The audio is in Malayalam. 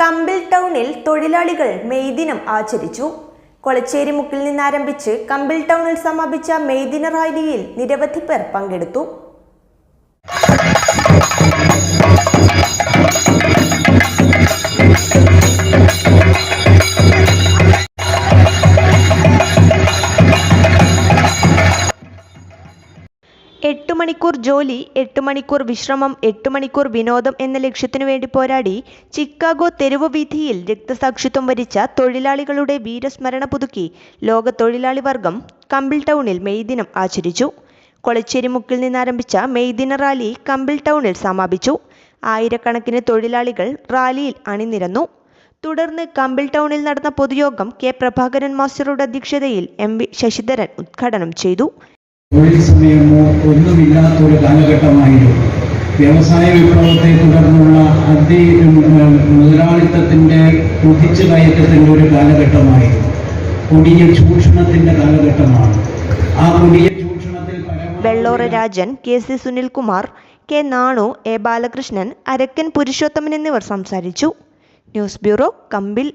കമ്പിൽ ടൗണിൽ തൊഴിലാളികൾ മെയ് ദിനം ആചരിച്ചു. കൊളച്ചേരി മുക്കിൽ നിന്നാരംഭിച്ച് കമ്പിൽ ടൗണിൽ സമാപിച്ച മെയ് ദിന റാലിയിൽ നിരവധി പേർ പങ്കെടുത്തു. എട്ട് മണിക്കൂർ ജോലി, 8 മണിക്കൂർ വിശ്രമം, 8 മണിക്കൂർ വിനോദം എന്ന ലക്ഷ്യത്തിനു വേണ്ടി പോരാടി ചിക്കാഗോ തെരുവ് വീഥിയിൽ രക്തസാക്ഷിത്വം വരിച്ച തൊഴിലാളികളുടെ വീരസ്മരണ പുതുക്കി ലോക തൊഴിലാളി വർഗം കമ്പിൽ ടൗണിൽ മെയ് ദിനം ആചരിച്ചു. കൊളച്ചേരി മുക്കിൽ നിന്നാരംഭിച്ച മെയ് ദിന റാലി കമ്പിൽ ടൗണിൽ സമാപിച്ചു. ആയിരക്കണക്കിന് തൊഴിലാളികൾ റാലിയിൽ അണിനിരന്നു. തുടർന്ന് കമ്പിൽ ടൗണിൽ നടന്ന പൊതുയോഗം കെ പ്രഭാകരൻ മാസ്റ്ററുടെ അധ്യക്ഷതയിൽ MP ശശിധരൻ ഉദ്ഘാടനം ചെയ്തു. തൊഴിൽ സമയമോ ഒന്നുമില്ലാത്തൊരു കാലഘട്ടമായിരുന്നു. വ്യവസായ വിപ്ലവത്തെ തുടർന്നുള്ള മുതലാളിത്തത്തിന്റെ കുതിച്ചുകയറ്റത്തിന്റെ ഒരു കാലഘട്ടമായിരുന്നു. കൊടിയ ചൂഷണത്തിന്റെ കാലഘട്ടമാണ്. ആ കൊടിയ ചൂഷണത്തിൽ Vellora Rajan, KC Sunilkumar, K Nanu, A Balakrishnan, അരക്കൻ Purushothaman എന്നിവർ സംസാരിച്ചു. ന്യൂസ് ബ്യൂറോ, കമ്പിൽ.